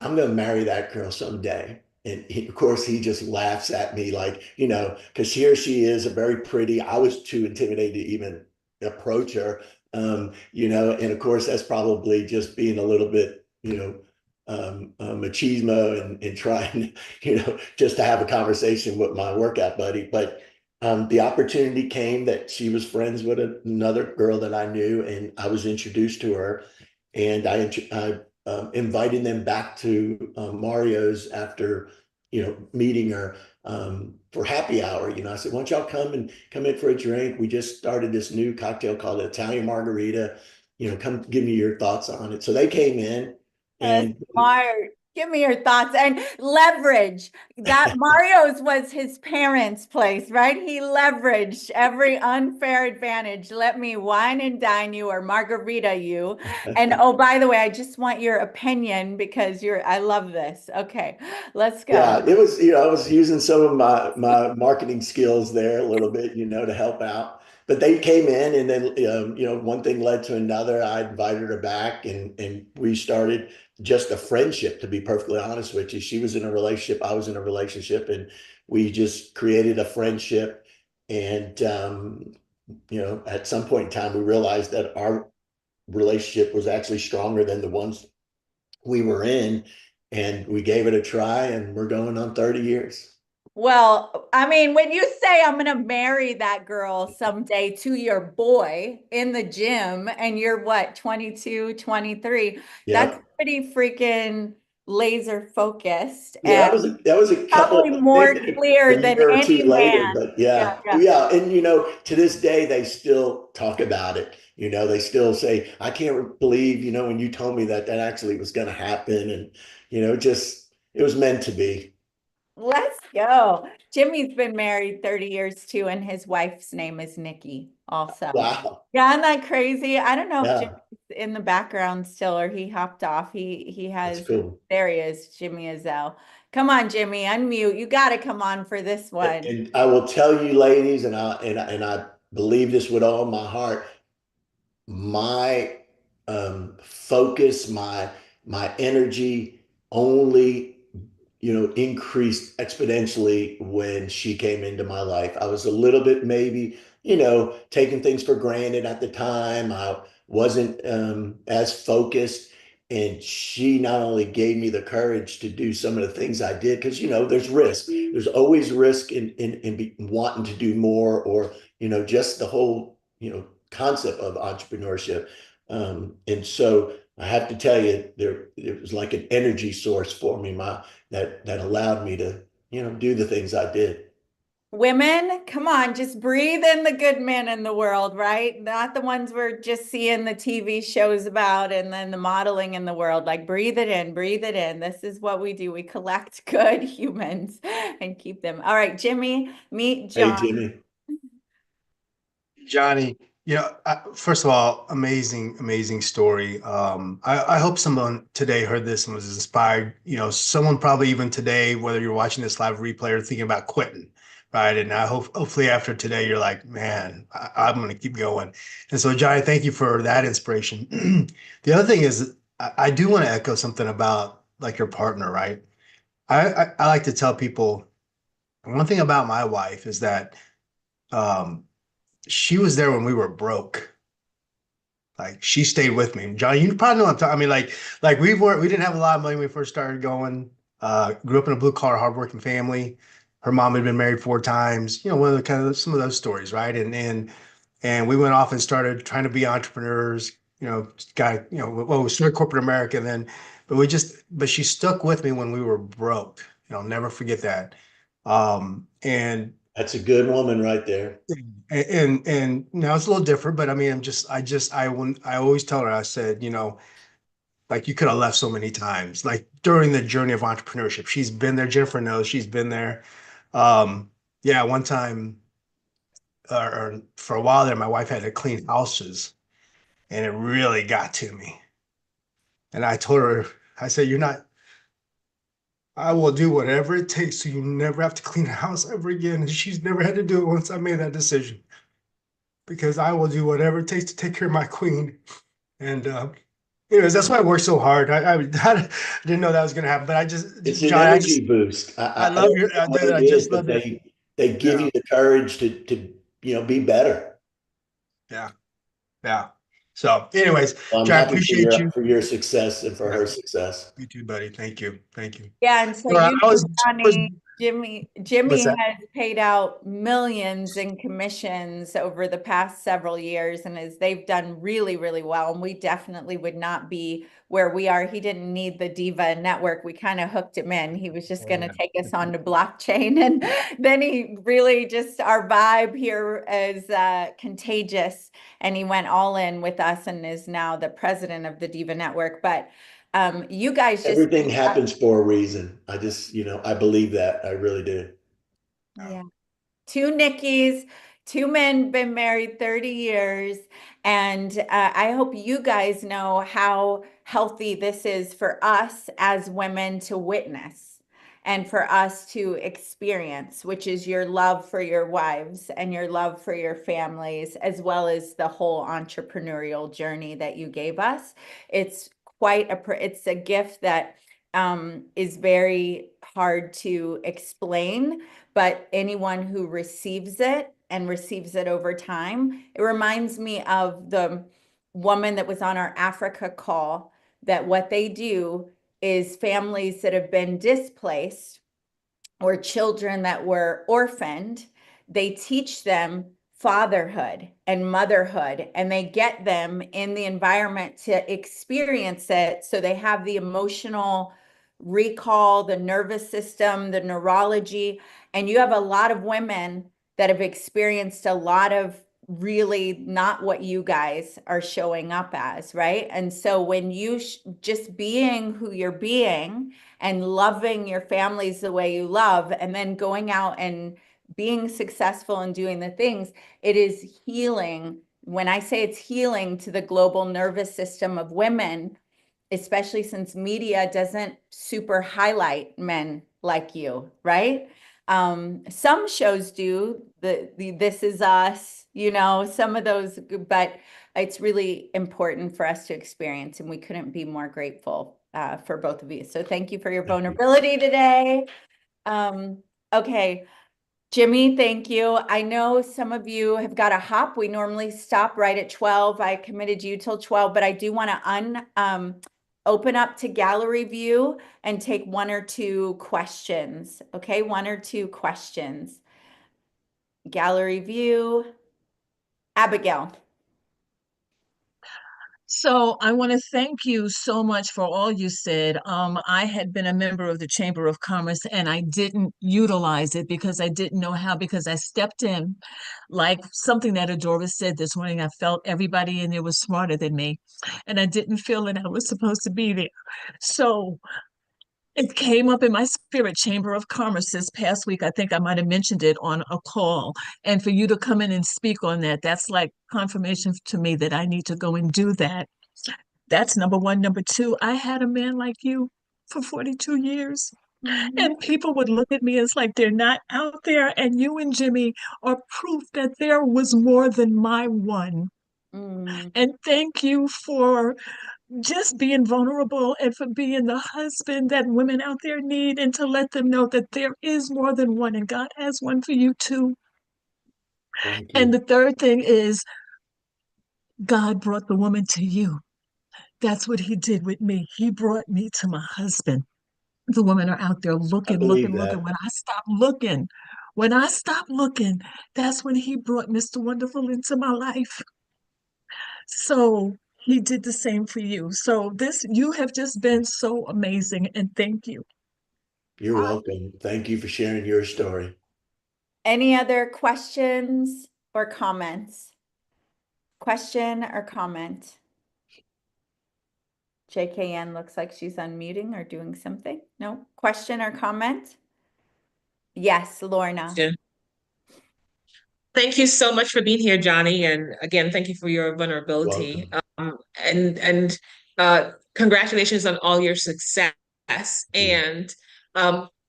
I'm going to marry that girl someday. And of course, he just laughs at me like, because here she is, a very pretty. I was too intimidated to even approach her, and of course, that's probably just being a little bit, machismo and trying, just to have a conversation with my workout buddy. But the opportunity came that she was friends with another girl that I knew, and I was introduced to her. And I invited them back to Mario's after, meeting her for happy hour. I said, why don't y'all come in for a drink? We just started this new cocktail called Italian Margarita. Come give me your thoughts on it. So they came in and Smart. Give me your thoughts and leverage. That Mario's was his parents' place, right? He leveraged every unfair advantage. Let me wine and dine you or margarita you. And oh, by the way, I just want your opinion because I love this. Okay, let's go. Yeah, it was, I was using some of my marketing skills there a little bit, to help out. But they came in, and then one thing led to another. I invited her back, and we started just a friendship, to be perfectly honest with you. She was in a relationship, I was in a relationship, and we just created a friendship. And at some point in time, we realized that our relationship was actually stronger than the ones we were in, and we gave it a try, and we're going on 30 years. Well, I mean, when you say I'm going to marry that girl someday to your boy in the gym and you're what, 22, 23, Yeah. that's pretty freaking laser focused. Yeah, And that was a couple, probably more clear a than year or any two later, man. but yeah. And to this day, they still talk about it. They still say, I can't believe, when you told me that actually was going to happen. And, it was meant to be. Let's go. Jimmy's been married 30 years too, and his wife's name is Nikki also. Wow. Yeah, isn't that crazy? I don't know if Yeah. Jimmy's in the background still or he hopped off. He has, That's cool. there he is, Jimmy Azell. Come on, Jimmy, unmute. You got to come on for this one. And I will tell you, ladies, and I believe this with all my heart, my focus, my energy only increased exponentially when she came into my life. I was a little bit maybe taking things for granted at the time. I wasn't as focused, and she not only gave me the courage to do some of the things I did, because there's risk. There's always risk in wanting to do more, or just the whole concept of entrepreneurship. And so I have to tell you, it was like an energy source for me, that allowed me to, do the things I did. Women, come on, just breathe in the good men in the world, right? Not the ones we're just seeing the TV shows about and then the modeling in the world. Like, breathe it in, breathe it in. This is what we do. We collect good humans and keep them. All right, Jimmy, meet Hey, John. Jimmy. Johnny, first of all, amazing story. I hope someone today heard this and was inspired. Someone probably even today, whether you're watching this live replay or thinking about quitting, right? And I hope, hopefully after today, you're like, man, I'm going to keep going. And so, Johnny, thank you for that inspiration. The other thing is, I do want to echo something about like your partner, right? I like to tell people one thing about my wife is that um, she was there when we were broke. Like she stayed with me. John, you probably know what I'm talking. I mean, like we didn't have a lot of money when we first started going. Grew up in a blue collar, hardworking family. Her mom had been married 4 times. One of the kind of some of those stories, right? And we went off and started trying to be entrepreneurs. Well, we started corporate America then, but she stuck with me when we were broke. I'll never forget that. And That's a good woman right there. and now it's a little different, but I mean, I always tell her, I said, like you could have left so many times, like during the journey of entrepreneurship. She's been there. Jennifer knows she's been there. Yeah, one time or for a while there, my wife had to clean houses and it really got to me. And I told her, I said, I will do whatever it takes so you never have to clean a house ever again. And she's never had to do it once I made that decision because I will do whatever it takes to take care of my queen. And anyways, that's why I worked so hard. I didn't know that was going to happen, but It's an John, energy boost. I I love don't your, know what dude, it I is, just but love your, they give yeah, you the courage to be better. yeah, yeah. So, anyways, Well, I'm John, I happy appreciate you. for your success and for Yeah, her success. you too, buddy. Thank you, thank you. Yeah, and so So you know, I was, Johnny, what's Jimmy that? has paid out millions in commissions over the past several years, and they've done really, really well. And we definitely would not be where we are. He didn't need the Diva network. We kind of hooked him in. He was just Oh, going to yeah. take us on to blockchain, and then he really just our vibe here is contagious, and he went all in with us, and is now the president of the Diva network. But you guys just Everything happens for a reason. I believe that. I really do. yeah. Two Nickies, two men been married 30 years. And I hope you guys know how healthy this is for us as women to witness and for us to experience, which is your love for your wives and your love for your families, as well as the whole entrepreneurial journey that you gave us. It's it's a gift that is very hard to explain, but anyone who receives it and receives it over time, it reminds me of the woman that was on our Africa call, that what they do is families that have been displaced or children that were orphaned, they teach them fatherhood and motherhood, and they get them in the environment to experience it so they have the emotional recall, the nervous system, the neurology. And you have a lot of women that have experienced a lot of really not what you guys are showing up as, right? And so when you just being who you're being and loving your families the way you love, and then going out and being successful and doing the things, it is healing. When I say it's healing to the global nervous system of women, especially since media doesn't super highlight men like you, right? Some shows do, the This Is Us, some of those, but it's really important for us to experience, and we couldn't be more grateful for both of you. So thank you for your vulnerability today. Okay, Jimmy, thank you. I know some of you have got to hop. We normally stop right at 12. I committed you till 12, but I do want to open up to gallery view and take one or two questions. Okay, one or two questions. Gallery view. Abigail. So I want to thank you so much for all you said. I had been a member of the Chamber of Commerce and I didn't utilize it because I didn't know how, because I stepped in like something that Adora said this morning. I felt everybody in there was smarter than me, and I didn't feel that I was supposed to be there. So it came up in my spirit, Chamber of Commerce, this past week. I think I might have mentioned it on a call. And for you to come in and speak on that, that's like confirmation to me that I need to go and do that. That's number one. Number two, I had a man like you for 42 years. Mhm. And people would look at me as like they're not out there. And you and Jimmy are proof that there was more than my one. Mm. And thank you for just being vulnerable and for being the husband that women out there need, and to let them know that there is more than one and God has one for you too. Thank And you. the third thing is God brought the woman to you. That's what he did with me. He brought me to my husband. The women are out there I looking, believe looking, looking. that. When I stopped looking, that's when he brought Mr. Wonderful into my life. So he did the same for you. So you have just been so amazing, and thank you. You're Uh, welcome. Thank you for sharing your story. Any other questions or comments? Question or comment? JKN looks like she's unmuting or doing something. No? Question or comment? Yes, Lorna. Yeah. Thank you so much for being here, Johnny. And again, thank you for your vulnerability. Welcome. And congratulations on all your success. Yeah. And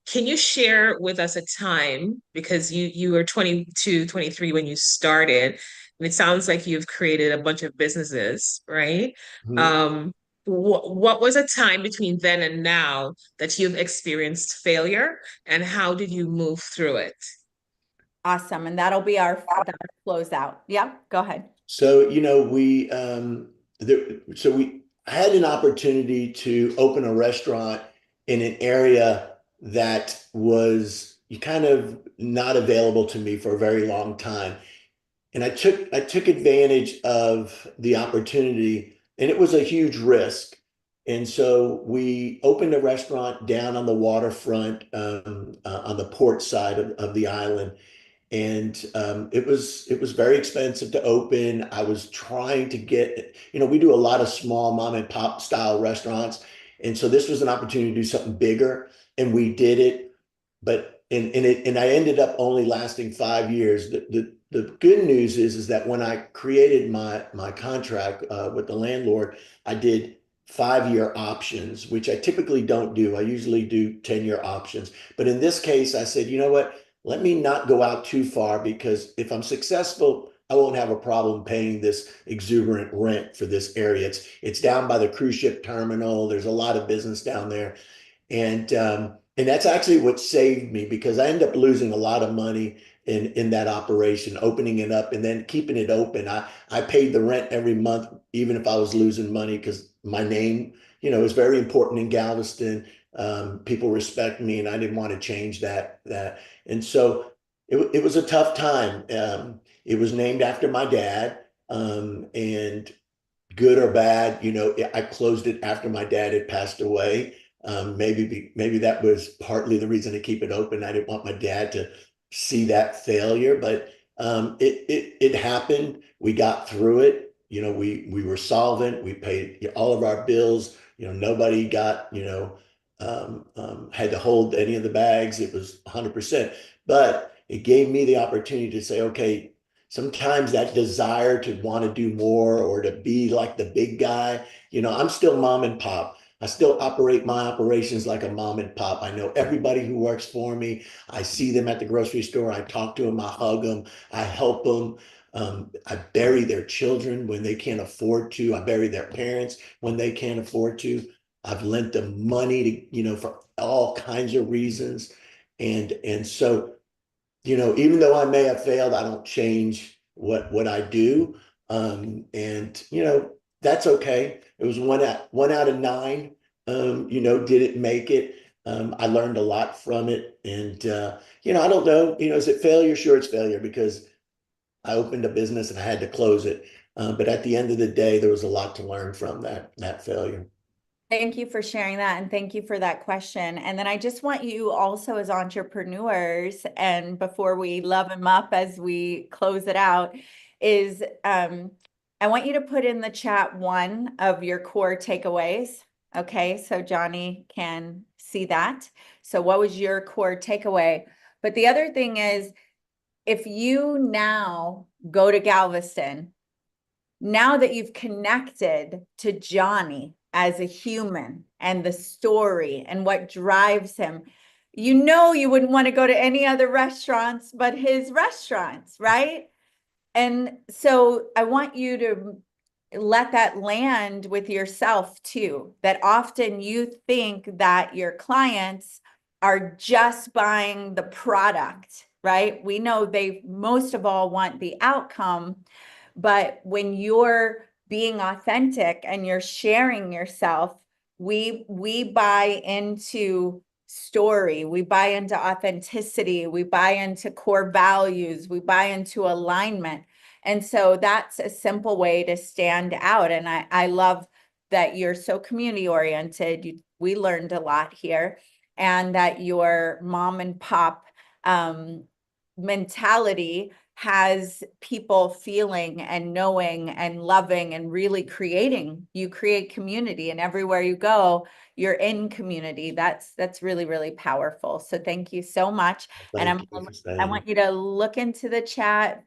can you share with us a time, because you were 22, 23 when you started, and it sounds like you've created a bunch of businesses, right? Mhm. Um, what was a time between then and now that you've experienced failure, and how did you move through it? Awesome. And that'll be our closeout. Yep, go ahead. So, I had an opportunity to open a restaurant in an area that was kind of not available to me for a very long time. And I took advantage of the opportunity, and it was a huge risk. And so we opened a restaurant down on the waterfront, on the port side of the island, and it was very expensive to open. I was trying to get, we do a lot of small mom and pop style restaurants, and so this was an opportunity to do something bigger, and we did it. But and I ended up only lasting 5 years. The good news is that when I created my contract with the landlord, I did 5 year options, which I typically don't do. I usually do 10 year options. But in this case, I said, you know what? Let me not go out too far, because if I'm successful, I won't have a problem paying this exuberant rent for this area. It's down by the cruise ship terminal. There's a lot of business down there. And that's actually what saved me, because I ended up losing a lot of money in that operation, opening it up and then keeping it open. I paid the rent every month, even if I was losing money, because my name, is very important in Galveston. People respect me, and I didn't want to change that. And so it was a tough time. It was named after my dad, and good or bad, I closed it after my dad had passed away. Maybe that was partly the reason to keep it open. I didn't want my dad to see that failure, but it happened. We got through it. We were solvent. We paid all of our bills. Nobody got had to hold any of the bags. It was 100%. But it gave me the opportunity to say, okay, sometimes that desire to want to do more or to be like the big guy, I'm still mom and pop. I still operate my operations like a mom and pop. I know everybody who works for me. I see them at the grocery store. I talk to them. I hug them. I help them. I bury their children when they can't afford to. I bury their parents when they can't afford to. I've lent them money to, for all kinds of reasons. And so even though I may have failed, I don't change what I do. And that's okay. It was one out of nine. Didn't make it. I learned a lot from it, and I don't know. Is it failure? Sure, it's failure, because I opened a business and I had to close it. But at the end of the day, there was a lot to learn from that failure. Thank you for sharing that, and thank you for that question. And then I just want you also as entrepreneurs, and before we love them up as we close it out, is I want you to put in the chat one of your core takeaways. Okay, so Johnny can see that. So what was your core takeaway? But the other thing is, if you now go to Galveston, now that you've connected to Johnny as a human and the story and what drives him, you know you wouldn't want to go to any other restaurants but his restaurants, right? And so I want you to let that land with yourself too, that often you think that your clients are just buying the product, right? We know they most of all want the outcome, but when you're being authentic and you're sharing yourself, we buy into story, we buy into authenticity, we buy into core values, we buy into alignment. And so that's a simple way to stand out. And I love that you're so community oriented. We learned a lot here, and that your mom and pop mentality has people feeling and knowing and loving and really creating. You create community, and everywhere you go, you're in community. That's really, really powerful. So thank you so much. And I want you to look into the chat.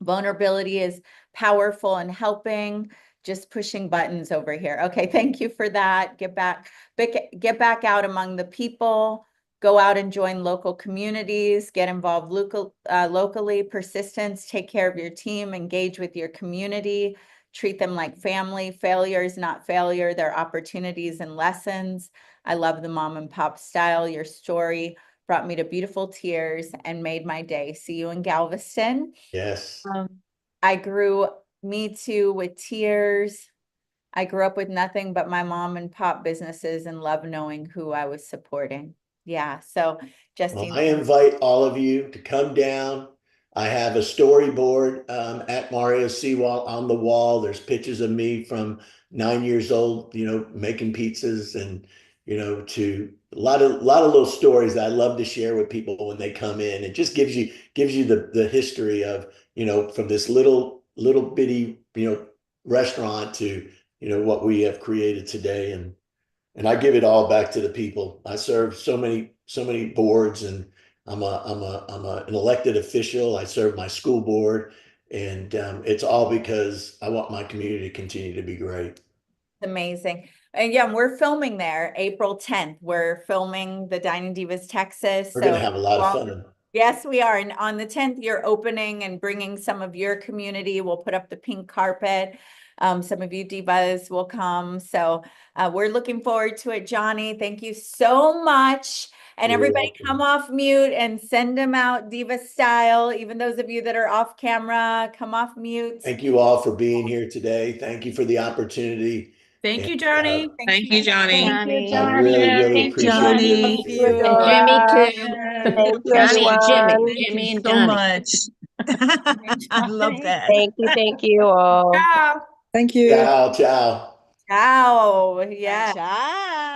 Vulnerability is powerful and helping. Just pushing buttons over here. Okay, thank you for that. Get back out among the people. Go out and join local communities. Get involved locally. Persistence. Take care of your team. Engage with your community. Treat them like family. Failure is not failure. They're opportunities and lessons. I love the mom and pop style. Your story brought me to beautiful tears and made my day. See you in Galveston. Yes. I grew, me too, with tears. I grew up with nothing but my mom and pop businesses and love knowing who I was supporting. Yeah. So Justine. Well, I invite all of you to come down. I have a storyboard at Mario's Seawall on the wall. There's pictures of me from 9 years old, making pizzas, and, to a lot of little stories that I love to share with people when they come in. It just gives you the history of, from this little bitty, restaurant to, what we have created today. And I give it all back to the people. I serve so many boards, and I'm an elected official. I serve my school board, and it's all because I want my community to continue to be great. Amazing. And yeah, we're filming there April 10th. We're filming the Dining Divas Texas. We're going to have a lot of fun. Yes, we are. And on the 10th, you're opening and bringing some of your community. We'll put up the pink carpet. Some of you divas will come. So we're looking forward to it. Johnny, thank you so much. And everybody come off mute and send them out diva style. Even those of you that are off camera, come off mute. Thank you all for being here today. Thank you for the opportunity. Thank you, Johnny. Thank you, Johnny. I really appreciate it. Jimmy too. Thank you, Johnny and Jimmy. everyone. Jimmy and So Johnny. much. I love that. Thank you all. Ciao. Thank you. Ciao, ciao. Ciao. Yeah. Ciao.